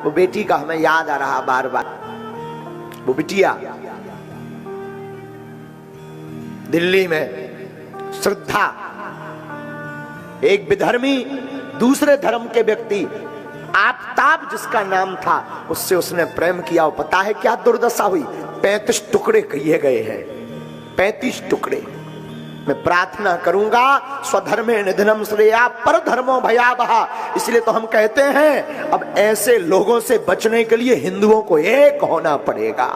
वो बेटी का हमें याद आ रहा बार बार। वो बिटिया दिल्ली में श्रद्धा, एक विधर्मी दूसरे धर्म के व्यक्ति आफताब जिसका नाम था, उससे उसने प्रेम किया। और पता है क्या दुर्दशा हुई? 35 टुकड़े किए गए हैं, 35 टुकड़े। मैं प्रार्थना करूंगा स्वधर्मे निधनम श्रेया पर धर्मो भयावहा। इसलिए तो हम कहते हैं अब ऐसे लोगों से बचने के लिए हिंदुओं को एक होना पड़ेगा,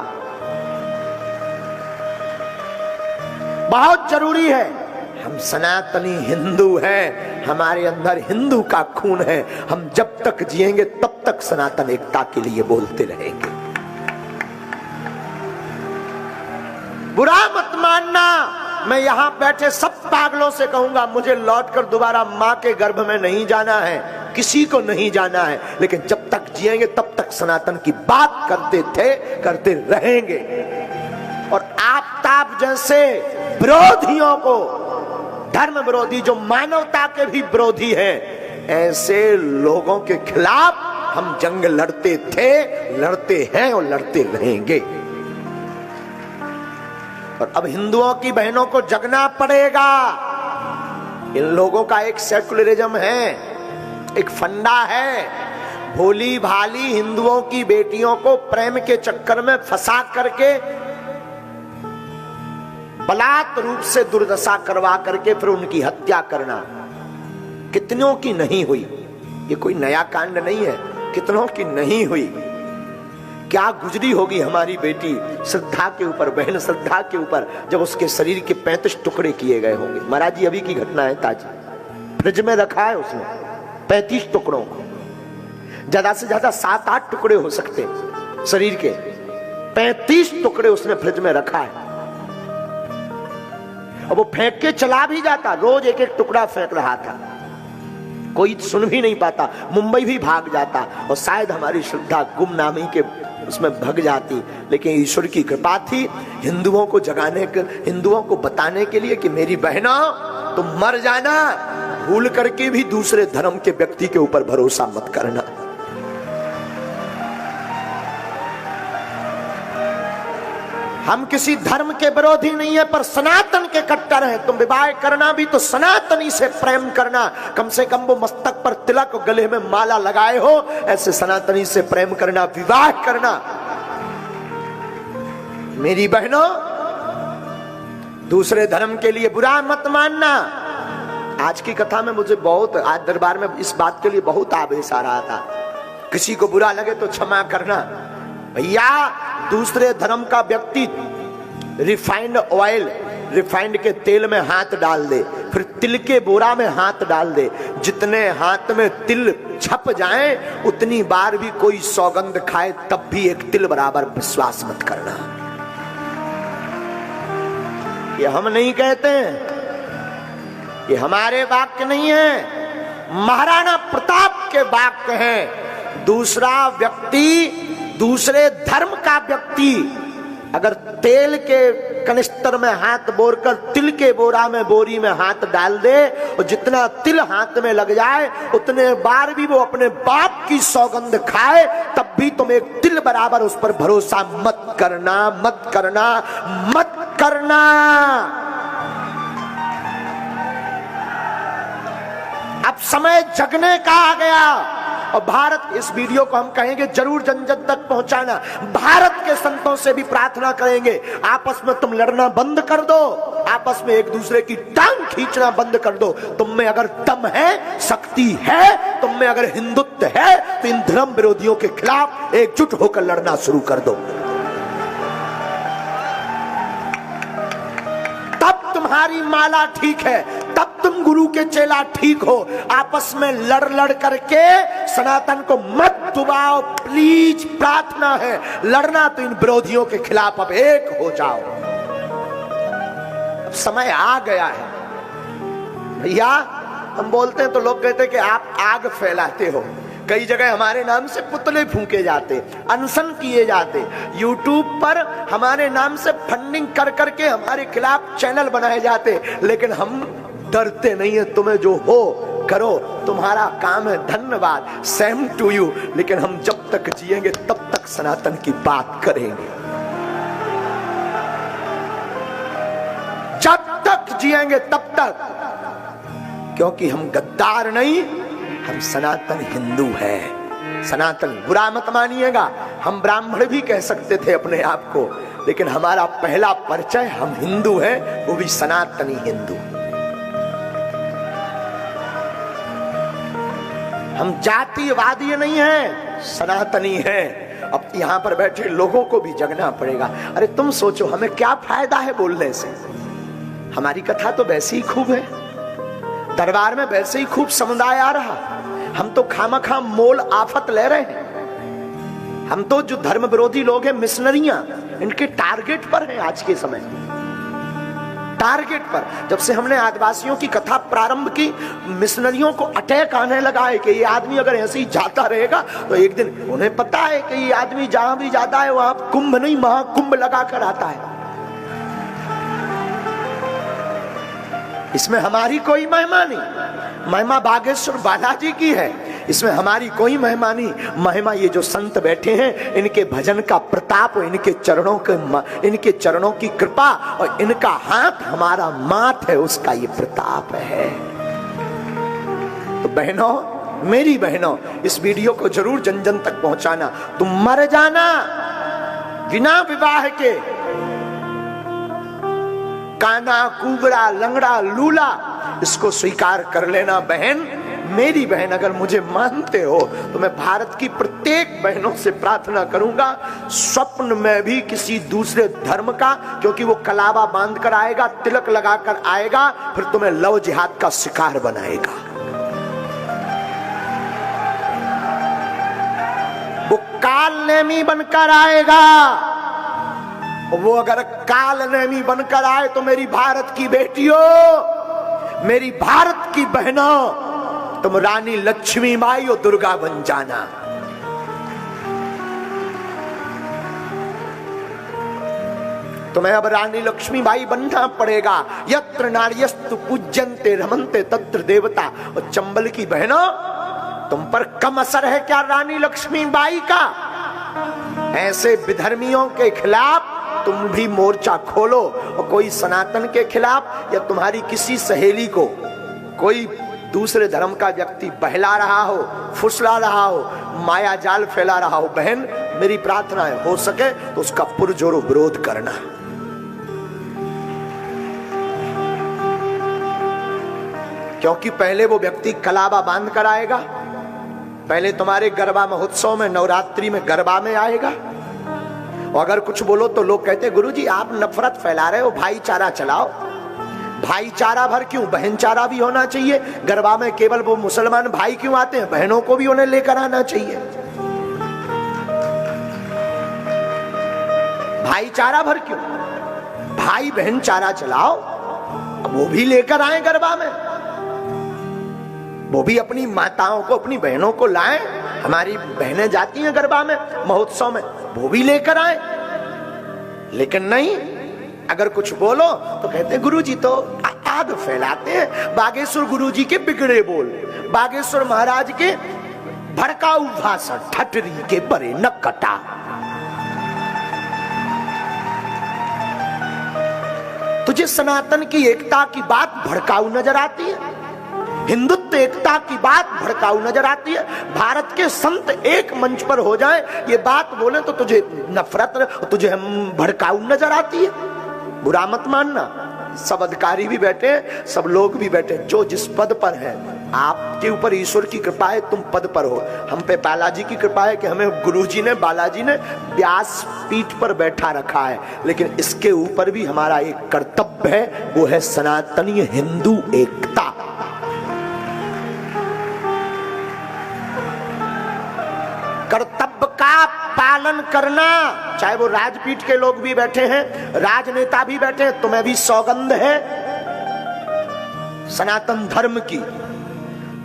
बहुत जरूरी है। हम सनातनी हिंदू हैं, हमारे अंदर हिंदू का खून है। हम जब तक जिएंगे तब तक सनातन एकता के लिए बोलते रहेंगे। बुरा मत मानना, मैं यहां बैठे सब पागलों से कहूंगा, मुझे लौटकर दोबारा मां के गर्भ में नहीं जाना है, किसी को नहीं जाना है। लेकिन जब तक जिएंगे तब तक सनातन की बात करते थे, करते रहेंगे। और आफताब जैसे विरोधियों को, धर्म विरोधी जो मानवता के भी विरोधी हैं, ऐसे लोगों के खिलाफ हम जंग लड़ते थे, लड़ते हैं और लड़ते रहेंगे। और अब हिंदुओं की बहनों को जगना पड़ेगा। इन लोगों का एक सेकुलरिज्म है, एक फंडा है। भोली भाली हिंदुओं की बेटियों को प्रेम के चक्कर में फंसा करके बलात् रूप से दुर्दशा करवा करके फिर उनकी हत्या करना। कितनों की नहीं हुई? ये कोई नया कांड नहीं है, कितनों की नहीं हुई। क्या गुजरी होगी हमारी बेटी श्रद्धा के ऊपर, बहन श्रद्धा के ऊपर, जब उसके शरीर के 35 टुकड़े किए गए होंगे। महाराज जी अभी की घटना है ताजी, फ्रिज में रखा है उसने 35 टुकड़ों को। ज्यादा से ज्यादा 7-8 टुकड़े हो सकते शरीर के, 35 टुकड़े उसने फ्रिज में रखा है। अब वो फेंक के चला भी जाता, रोज एक एक टुकड़ा फेंक रहा था, कोई सुन भी नहीं पाता, मुंबई भी भाग जाता और शायद हमारी श्रद्धा गुमनामी के उसमें भग जाती। लेकिन ईश्वर की कृपा थी, हिंदुओं को जगाने के, हिंदुओं को बताने के लिए कि मेरी बहनों तुम मर जाना, भूल करके भी दूसरे धर्म के व्यक्ति के ऊपर भरोसा मत करना। हम किसी धर्म के विरोधी नहीं है, पर सनातन के कट्टर हैं। तुम विवाह करना भी तो सनातनी से प्रेम करना, कम से कम वो मस्तक पर तिलक और गले में माला लगाए हो, ऐसे सनातनी से प्रेम करना, विवाह करना। मेरी बहनों, दूसरे धर्म के लिए बुरा मत मानना। आज की कथा में मुझे बहुत, आज दरबार में इस बात के लिए बहुत आवेश आ रहा था। किसी को बुरा लगे तो क्षमा करना। भैया दूसरे धर्म का व्यक्ति रिफाइंड ऑयल, रिफाइंड के तेल में हाथ डाल दे, फिर तिल के बोरा में हाथ डाल दे, जितने हाथ में तिल छप जाए उतनी बार भी कोई सौगंध खाए तब भी एक तिल बराबर विश्वास मत करना। ये हम नहीं कहते हैं, ये हमारे वाक्य नहीं है, महाराणा प्रताप के वाक्य हैं। दूसरा व्यक्ति, दूसरे धर्म का व्यक्ति अगर तेल के कनिस्तर में हाथ बोरकर तिल के बोरा में, बोरी में हाथ डाल दे और जितना तिल हाथ में लग जाए उतने बार भी वो अपने बाप की सौगंध खाए तब भी तुम एक तिल बराबर उस पर भरोसा मत करना, मत करना, मत करना। अब समय जगने का आ गया और भारत, इस वीडियो को हम कहेंगे जरूर जन जन तक पहुंचाना। भारत के संतों से भी प्रार्थना करेंगे, आपस में तुम लड़ना बंद कर दो, आपस में एक दूसरे की टांग खींचना बंद कर दो। तुम में अगर दम है, शक्ति है, तुम में अगर हिंदुत्व है तो इन धर्म विरोधियों के खिलाफ एकजुट होकर लड़ना शुरू कर दो। तब तुम्हारी माला ठीक है, तब तुम गुरु के चेला ठीक हो। आपस में लड़ लड़ करके सनातन को मत डुबाओ, प्लीज, प्रार्थना है। लड़ना तो इन विरोधियों के खिलाफ अब एक हो जाओ। अब समय आ गया है भैया। हम बोलते हैं तो लोग कहते हैं कि आप आग फैलाते हो। कई जगह हमारे नाम से पुतले फूंके जाते, अनशन किए जाते, यूट्यूब पर हमारे नाम से फंडिंग कर करके हमारे खिलाफ चैनल बनाए जाते, लेकिन हम डरते नहीं है। तुम्हें जो हो करो, तुम्हारा काम है, धन्यवाद, सेम टू यू। लेकिन हम जब तक जिएंगे तब तक सनातन की बात करेंगे, जब तक जिएंगे तब तक, क्योंकि हम गद्दार नहीं, हम सनातन हिंदू हैं। सनातन बुरा मत मानिएगा, हम ब्राह्मण भी कह सकते थे अपने आप को, लेकिन हमारा पहला परिचय हम हिंदू हैं, वो भी सनातनी हिंदू। हम जातिवादी नहीं हैं, सनातनी हैं। अब यहां पर बैठे लोगों को भी जगना पड़ेगा। अरे तुम सोचो, हमें क्या फायदा है बोलने से? हमारी कथा तो वैसे ही खूब है, दरबार में वैसे ही खूब समुदाय आ रहा, हम तो खामखा मोल आफत ले रहे हैं। हम तो जो धर्म विरोधी लोग हैं, मिशनरियां, इनके टारगेट पर हैं आज के समय, टारगेट पर। जब से हमने आदिवासियों की कथा प्रारंभ की, मिशनरियों को अटैक आने लगा है कि ये आदमी अगर ऐसे ही जाता रहेगा तो एक दिन, उन्हें पता है कि ये आदमी जहां भी जाता है वहां कुंभ नहीं महाकुंभ लगा कर आता है। इसमें हमारी कोई महिमा नहीं, महिमा बागेश्वर बालाजी की है, इसमें हमारी कोई महिमा नहीं। महिमा ये जो संत बैठे हैं, इनके भजन का प्रताप, इनके चरणों की कृपा और इनका हाथ हमारा माथ है, उसका ये प्रताप है। तो बहनों, मेरी बहनों, इस वीडियो को जरूर जन जन तक पहुंचाना। तुम मर जाना बिना विवाह के, काना कुबड़ा लंगड़ा लूला, इसको स्वीकार कर लेना बहन, मेरी बहन। अगर मुझे मानते हो तो मैं भारत की प्रत्येक बहनों से प्रार्थना करूंगा, स्वप्न में भी किसी दूसरे धर्म का, क्योंकि वो कलावा बांध कर आएगा, तिलक लगाकर आएगा, फिर तुम्हें लव जिहाद का शिकार बनाएगा। वो काल नेमी बनकर आएगा। वो अगर काल नेमी बनकर आए तो मेरी भारत की बेटियों, मेरी भारत की बहनों, तुम रानी लक्ष्मी बाई और दुर्गा बन जाना। तुम्हें अब रानी लक्ष्मी बाई बनना पड़ेगा। यत्र नार्यस्तु पूज्यन्ते रमन्ते तत्र देवता। और चंबल की बहनों, तुम पर कम असर है क्या रानी लक्ष्मी बाई का? ऐसे विधर्मियों के खिलाफ तुम भी मोर्चा खोलो, और कोई सनातन के खिलाफ या तुम्हारी किसी सहेली को कोई दूसरे धर्म का व्यक्ति बहला रहा हो, फुसला रहा हो, माया जाल फैला रहा हो, बहन मेरी प्रार्थना है, हो सके तो उसका पुरजोर विरोध करना। क्योंकि पहले वो व्यक्ति कलावा बांध कर आएगा, पहले तुम्हारे गरबा महोत्सव में, नवरात्रि में गरबा में आएगा। और अगर कुछ बोलो तो लोग कहते हैं गुरुजी आप नफरत फैला रहे हो, भाईचारा चलाओ। भाईचारा भर क्यों, बहनचारा भी होना चाहिए। गरबा में केवल वो मुसलमान भाई क्यों आते हैं, बहनों को भी उन्हें लेकर आना चाहिए। भाईचारा भर क्यों, भाई बहन चारा चलाओ, वो भी लेकर आए गरबा में, वो भी अपनी माताओं को, अपनी बहनों को लाएं। हमारी बहनें जाती हैं गरबा में, महोत्सव में, वो भी लेकर आए। लेकिन नहीं, अगर कुछ बोलो तो कहते गुरुजी तो आग फैलाते हैं। बागेश्वर गुरुजी के बिगड़े बोल, बागेश्वर महाराज के भड़काऊ भाषण, ठटरी के बरे न कटा। तुझे सनातन की एकता की बात भड़काऊ नजर आती है, हिंदुत्व एकता की बात भड़काऊ नजर आती है। भारत के संत एक मंच पर हो जाए, ये बात बोले तो तुझे नफरत, तुझे हम भड़काऊ नजर आती है। बुरा मत मानना, सब अधिकारी भी बैठे, सब लोग भी बैठे, जो जिस पद पर है। आपके ऊपर ईश्वर की कृपा है, तुम पद पर हो। हम पे बालाजी की कृपा है कि हमें गुरुजी ने, बालाजी ने व्यास पीठ पर बैठा रखा है। लेकिन इसके ऊपर भी हमारा एक कर्तव्य है, वो है सनातनी हिंदू एकता। कर्तव्य का पालन करना, चाहे वो राजपीठ के लोग भी बैठे हैं, राजनेता भी बैठे हैं, तुम्हें भी सौगंध है सनातन धर्म की।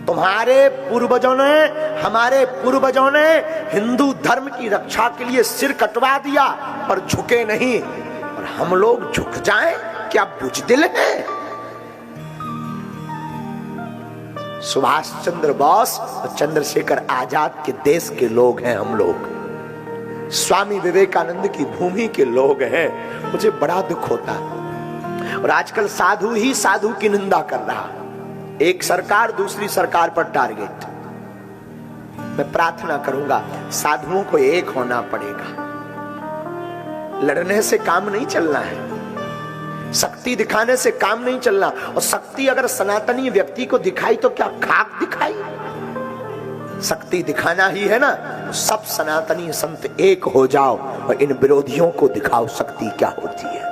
तुम्हारे पूर्वजों ने, हमारे पूर्वजों ने हिंदू धर्म की रक्षा के लिए सिर कटवा दिया, पर झुके नहीं। और हम लोग झुक जाएं, क्या बुजदिल हैं? सुभाष चंद्र बोस और चंद्रशेखर आजाद के देश के लोग हैं हम लोग, स्वामी विवेकानंद की भूमि के लोग हैं। मुझे बड़ा दुख होता है। और आजकल साधु ही साधु की निंदा कर रहा, एक सरकार दूसरी सरकार पर टारगेट। मैं प्रार्थना करूंगा साधुओं को एक होना पड़ेगा, लड़ने से काम नहीं चलना है, शक्ति दिखाने से काम नहीं चलना। और शक्ति अगर सनातनी व्यक्ति को दिखाई तो क्या खाक दिखाई? शक्ति दिखाना ही है ना। सब सनातनी संत एक हो जाओ और इन विरोधियों को दिखाओ शक्ति क्या होती है।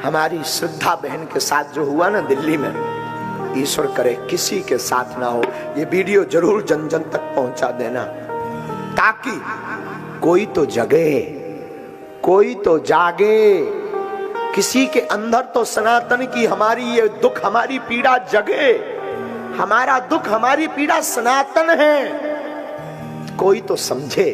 हमारी श्रद्धा बहन के साथ जो हुआ ना दिल्ली में, ईश्वर करे किसी के साथ ना हो। ये वीडियो जरूर जन जन तक पहुंचा देना, ताकि कोई तो जगे, कोई तो जागे, किसी के अंदर तो सनातन की हमारी ये दुख, हमारी पीड़ा जगे। हमारा दुख, हमारी पीड़ा सनातन है, कोई तो समझे।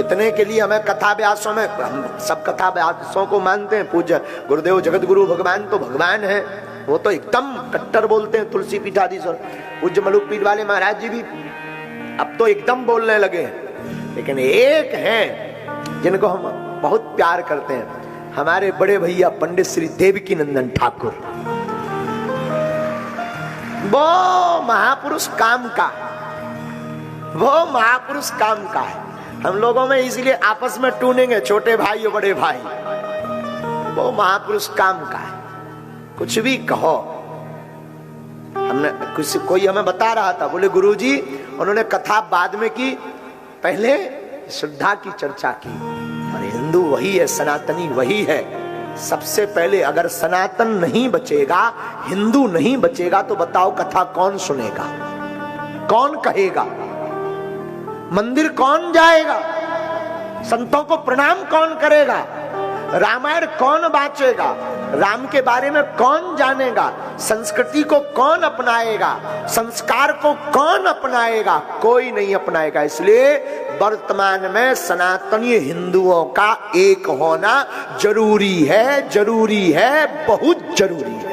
इतने के लिए हमें कथा व्यासों में, हम सब कथा व्यासों को मानते हैं, पूज्य गुरुदेव जगत गुरु भगवान तो भगवान है, वो तो एकदम कट्टर बोलते हैं। तुलसी पीठाधीश्वर पूज्य मलुक पीठ वाले महाराज जी भी अब तो एकदम बोलने लगे हैं। लेकिन एक हैं जिनको हम बहुत प्यार करते हैं, हमारे बड़े भैया पंडित श्री देवकी नंदन ठाकुर। वो महापुरुष काम का, वो महापुरुष काम का है। हम लोगों में इसलिए आपस में टूनेंगे, छोटे भाई और बड़े भाई। वो महापुरुष काम का है, कुछ भी कहो। हमने कोई हमें बता रहा था, बोले गुरुजी उन्होंने कथा बाद में की, पहले श्रद्धा की चर्चा की। और हिंदू वही है, सनातनी वही है। सबसे पहले अगर सनातन नहीं बचेगा, हिंदू नहीं बचेगा, तो बताओ कथा कौन सुनेगा, कौन कहेगा, मंदिर कौन जाएगा, संतों को प्रणाम कौन करेगा, रामायण कौन बांचेगा, राम के बारे में कौन जानेगा, संस्कृति को कौन अपनाएगा, संस्कार को कौन अपनाएगा? कोई नहीं अपनाएगा। इसलिए वर्तमान में सनातनी हिंदुओं का एक होना जरूरी है, जरूरी है, बहुत जरूरी है।